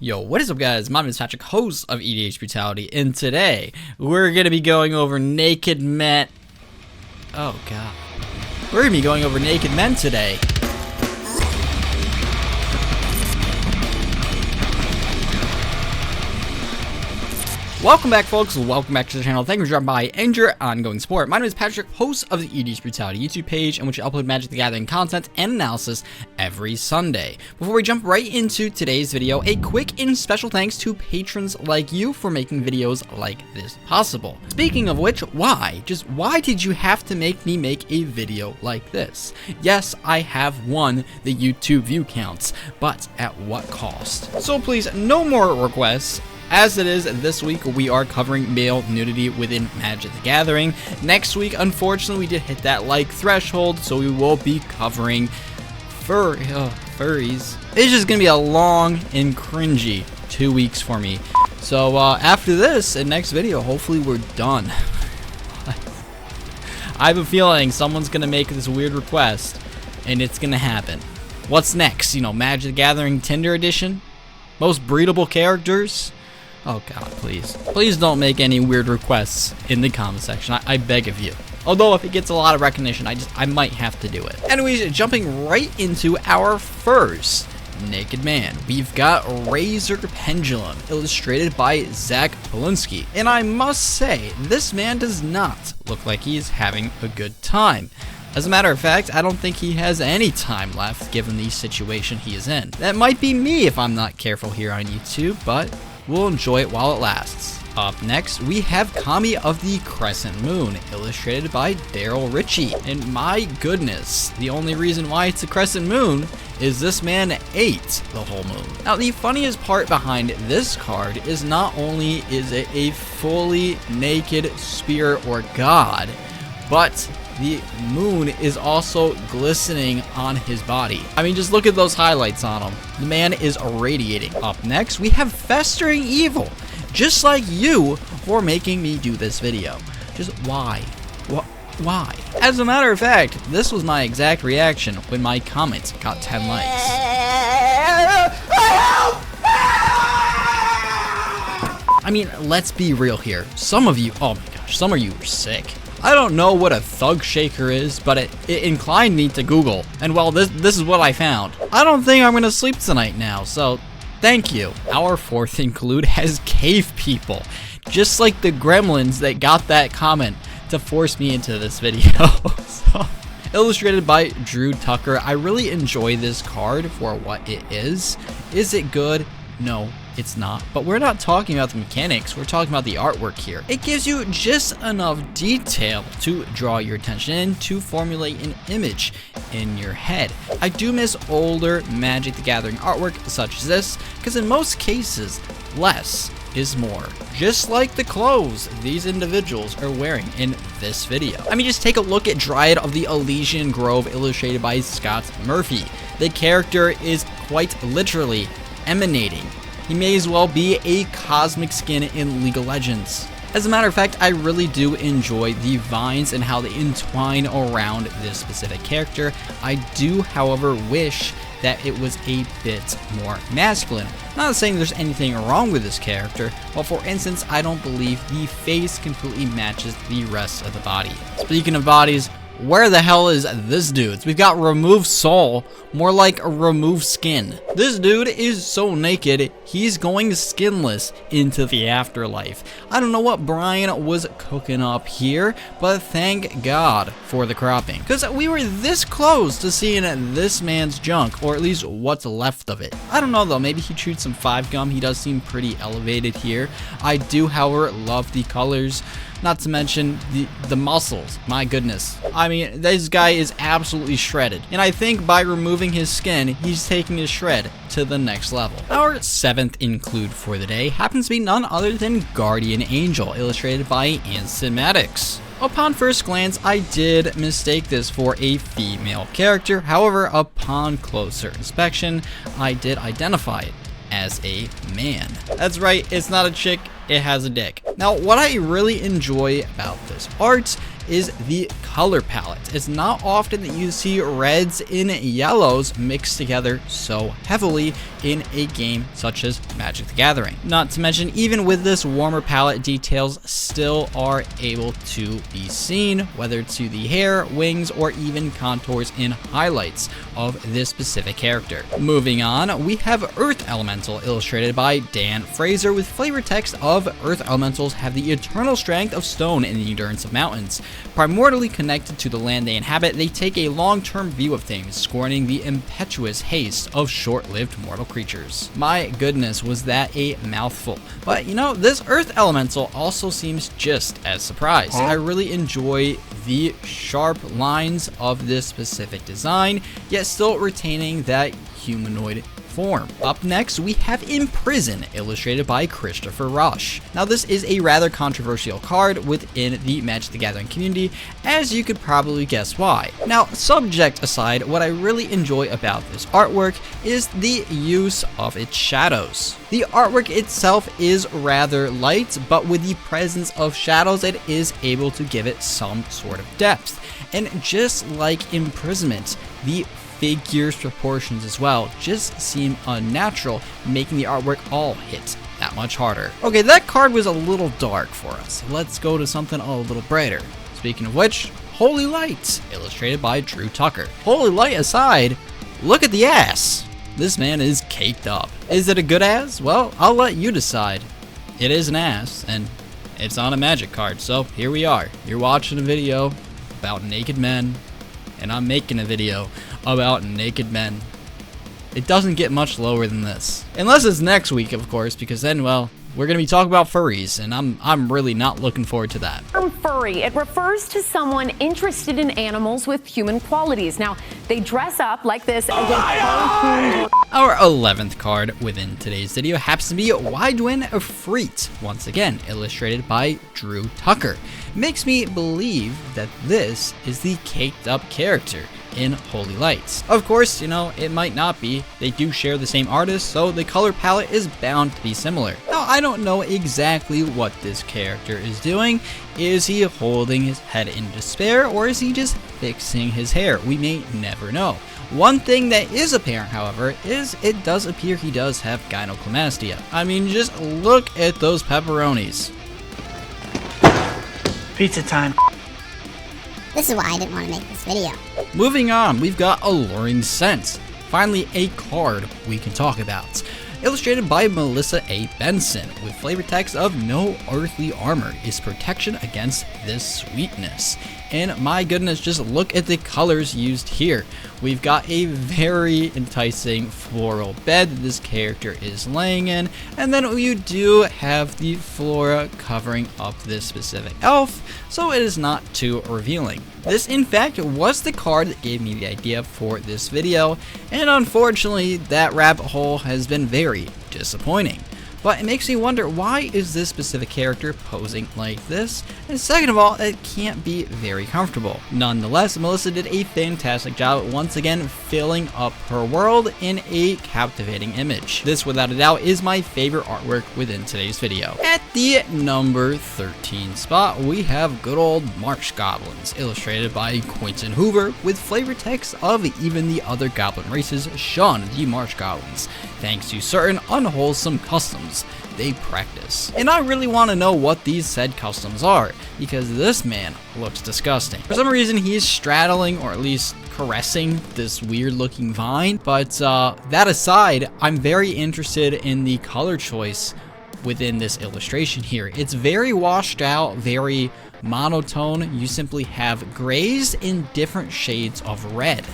Yo, what is up guys? My name is Patrick, host of EDH Brutality, and today we're going to be going over Naked Men. Oh god. We're going to be going over Naked Men today. Welcome back folks, welcome back to the channel. Thank you for dropping by and your ongoing support. My name is Patrick, host of the EDH Brutality YouTube page, in which I upload Magic the Gathering content and analysis every Sunday. Before we jump right into today's video, a quick and special thanks to patrons like you for making videos like this possible. Speaking of which, why? Just why did you have to make me make a video like this? Yes, I have won the YouTube view counts, but at what cost? So please, no more requests. As it is, this week we are covering male nudity within Magic the Gathering. Next week, unfortunately, we did hit that like threshold, so we will be covering furries. It's just gonna be a long and cringy 2 weeks for me. So after this, and next video, hopefully we're done. I have a feeling someone's gonna make this weird request, and it's gonna happen. What's next? You know, Magic the Gathering Tinder edition? Most breedable characters? Oh god, please. Please don't make any weird requests in the comment section. I beg of you. Although if it gets a lot of recognition, I might have to do it. Anyways, jumping right into our first Naked Man. We've got Razor Pendulum, illustrated by Zach Polinsky. And I must say, this man does not look like he's having a good time. As a matter of fact, I don't think he has any time left given the situation he is in. That might be me if I'm not careful here on YouTube, but we'll enjoy it while it lasts. Up next, we have Kami of the Crescent Moon, illustrated by Daryl Ritchie. And my goodness, the only reason why it's a Crescent Moon is this man ate the whole moon. Now, the funniest part behind this card is not only is it a fully naked spirit or god, but the moon is also glistening on his body. I mean, just look at those highlights on him. The man is radiating. Up next, we have Festering Evil. Just like you for making me do this video. Just why? Why? As a matter of fact, this was my exact reaction when my comment got 10 likes. I mean, let's be real here. Some of you, oh my gosh, some of you are sick. I don't know what a thug shaker is, but it inclined me to Google. And well, this is what I found. I don't think I'm gonna sleep tonight now, so thank you. Our fourth include has cave people. Just like the gremlins that got that comment to force me into this video. So, illustrated by Drew Tucker. I really enjoy this card for what it is. Is it good? No, it's not. But we're not talking about the mechanics, we're talking about the artwork here. It gives you just enough detail to draw your attention and to formulate an image in your head. I do miss older Magic the Gathering artwork such as this, because in most cases, less is more. Just like the clothes these individuals are wearing in this video. I mean, just take a look at Dryad of the Ilysian Grove, illustrated by Scott Murphy. The character is quite literally emanating. He may as well be a cosmic skin in League of Legends. As a matter of fact, I really do enjoy the vines and how they entwine around this specific character. I do, however, wish that it was a bit more masculine. Not saying there's anything wrong with this character, but for instance, I don't believe the face completely matches the rest of the body. Speaking of bodies, where the hell is this dude? We've got remove soul, more like a remove skin. This dude is so naked, he's going skinless into the afterlife. I don't know what Brian was cooking up here, but thank God for the cropping. Because we were this close to seeing this man's junk, or at least what's left of it. I don't know though, maybe he chewed some 5-gum, he does seem pretty elevated here. I do, however, love the colors. Not to mention the muscles, my goodness. I mean, this guy is absolutely shredded. And I think by removing his skin, he's taking his shred to the next level. Our seventh include for the day happens to be none other than Guardian Angel, illustrated by Instamatics. Upon first glance, I did mistake this for a female character. However, upon closer inspection, I did identify it as a man. That's right, it's not a chick, it has a dick. Now, what I really enjoy about this art is the color palette. It's not often that you see reds and yellows mixed together so heavily, in a game such as Magic the Gathering. Not to mention, even with this warmer palette, details still are able to be seen, whether to the hair, wings, or even contours in highlights of this specific character. Moving on, we have Earth Elemental, illustrated by Dan Fraser, with flavor text of Earth Elementals have the eternal strength of stone and the endurance of mountains. Primordially connected to the land they inhabit, they take a long-term view of things, scorning the impetuous haste of short-lived mortal creatures. My goodness, was that a mouthful. But you know, this Earth Elemental also seems just as surprised. I really enjoy the sharp lines of this specific design, yet still retaining that humanoid form. Up next, we have Imprison, illustrated by Christopher Rush. Now, this is a rather controversial card within the Magic the Gathering community, as you could probably guess why. Now, subject aside, what I really enjoy about this artwork is the use of its shadows. The artwork itself is rather light, but with the presence of shadows, it is able to give it some sort of depth. And just like Imprisonment, the figures proportions as well just seem unnatural, making the artwork all hit that much harder. Okay, that card was a little dark for us. Let's go to something a little brighter. Speaking of which, Holy Light, illustrated by Drew Tucker. Holy Light aside, look at the ass. This man is caked up. Is it a good ass? Well, I'll let you decide. It is an ass, and it's on a Magic card, so here we are. You're watching a video about naked men, and I'm making a video about naked men. It doesn't get much lower than this. Unless it's next week, of course, because then, well, we're going to be talking about furries, and I'm really not looking forward to that. Furry, it refers to someone interested in animals with human qualities. Now, they dress up like this as a Our 11th card within today's video happens to be Ydwen Efreet, once again illustrated by Drew Tucker. Makes me believe that this is the caked up character in Holy Lights. Of course, you know, it might not be. They do share the same artist, so the color palette is bound to be similar. Now, I don't know exactly what this character is doing. Is he holding his head in despair, or is he just fixing his hair? We may never know. One thing that is apparent, however, is it does appear he does have gynecomastia. I mean, just look at those pepperonis. Pizza time. This is why I didn't want to make this video. Moving on, we've got Alluring Scent. Finally, a card we can talk about. Illustrated by Melissa A. Benson, with flavor text of no earthly armor is protection against this sweetness. And my goodness, just look at the colors used here. We've got a very enticing floral bed that this character is laying in, and then you do have the flora covering up this specific elf, so it is not too revealing. This, in fact, was the card that gave me the idea for this video, and unfortunately, that rabbit hole has been very disappointing. But it makes me wonder, why is this specific character posing like this? And second of all, it can't be very comfortable. Nonetheless, Melissa did a fantastic job once again filling up her world in a captivating image. This, without a doubt, is my favorite artwork within today's video. At the number 13 spot, we have good old Marsh Goblins, illustrated by Quentin Hoover, with flavor text of even the other goblin races shun the Marsh Goblins, thanks to certain unwholesome customs they practice. And I really want to know what these said customs are, because this man looks disgusting. For some reason, he's straddling, or at least caressing, this weird looking vine. But that aside, I'm very interested in the color choice within this illustration here. It's very washed out, very monotone. You simply have grays in different shades of red.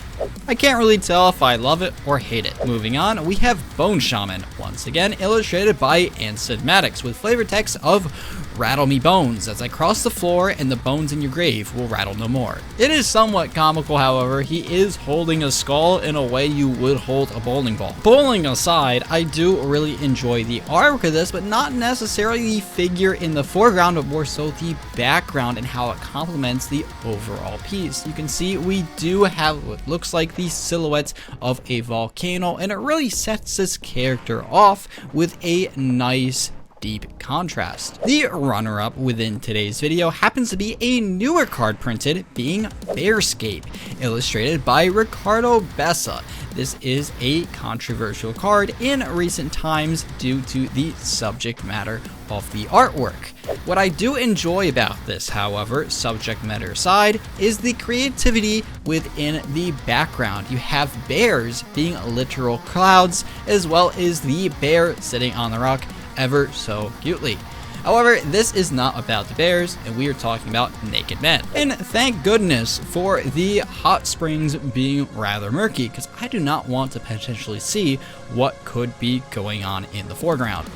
I can't really tell if I love it or hate it. Moving on, we have Bone Shaman, once again illustrated by Ansted Maddox, with flavor text of rattle me bones as I cross the floor and the bones in your grave will rattle no more. It is somewhat comical, however. He is holding a skull in a way you would hold a bowling ball. Bowling aside, I do really enjoy the artwork of this, but not necessarily the figure in the foreground, but more so the background and how it complements the overall piece. You can see we do have what looks like the silhouette of a volcano, and it really sets this character off with a nice deep contrast. The runner-up within today's video happens to be a newer card printed, being Bearscape, illustrated by Ricardo Bessa. This is a controversial card in recent times due to the subject matter of the artwork. What I do enjoy about this, however, subject matter aside, is the creativity within the background. You have bears being literal clouds, as well as the bear sitting on the rock ever so cutely. However, this is not about the bears, and we are talking about naked men. And thank goodness for the hot springs being rather murky, because I do not want to potentially see what could be going on in the foreground.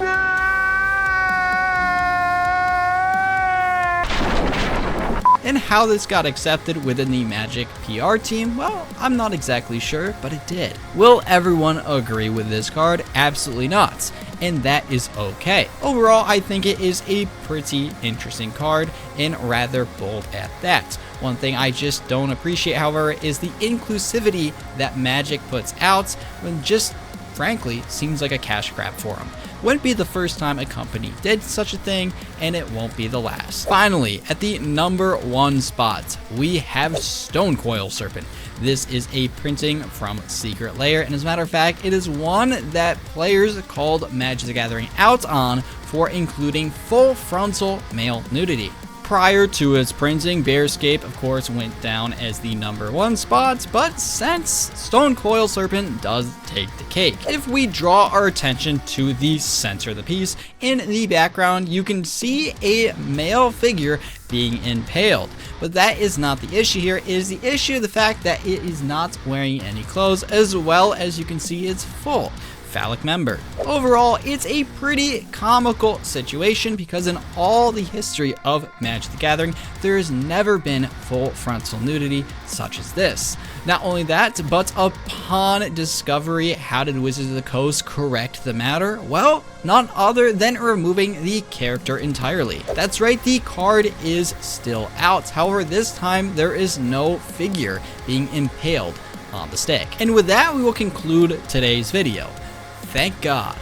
And how this got accepted within the Magic PR team, well, I'm not exactly sure, but it did. Will everyone agree with this card? Absolutely not. And that is okay. Overall, I think it is a pretty interesting card, and rather bold at that. One thing I just don't appreciate, however, is the inclusivity that Magic puts out when just, frankly, seems like a cash grab for them. Wouldn't be the first time a company did such a thing, and it won't be the last. Finally, at the number 1 spot, we have Stonecoil Serpent. This is a printing from Secret Lair, and as a matter of fact, it is one that players called Magic the Gathering out on for including full frontal male nudity. Prior to its printing, Bearscape, of course, went down as the number 1 spot, but since Stonecoil Serpent does take the cake. If we draw our attention to the center of the piece, in the background, you can see a male figure being impaled. But that is not the issue here. It is the issue of the fact that it is not wearing any clothes, as well as you can see its full phallic member. Overall, it's a pretty comical situation because in all the history of Magic the Gathering, there has never been full frontal nudity such as this. Not only that, but upon discovery, how did Wizards of the Coast correct the matter? Well, none other than removing the character entirely. That's right, the card is still out. However, this time there is no figure being impaled on the stick. And with that, we will conclude today's video. Thank God.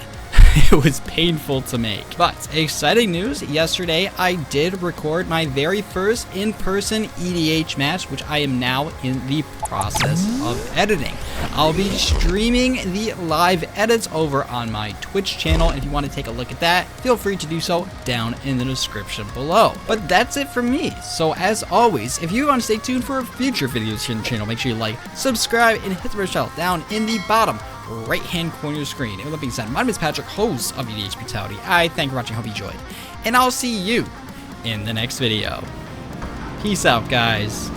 It was painful to make. But exciting news, yesterday I did record my very first in-person EDH match, which I am now in the process of editing. I'll be streaming the live edits over on my Twitch channel. If you want to take a look at that, feel free to do so down in the description below. But that's it from me. So as always, if you want to stay tuned for future videos here on the channel, make sure you like, subscribe, and hit the bell down in the bottom right hand corner of your screen. And with that being said, my name is Patrick, host of EDH Brutality. I thank you for watching, hope you enjoyed, and I'll see you in the next video. Peace out, guys.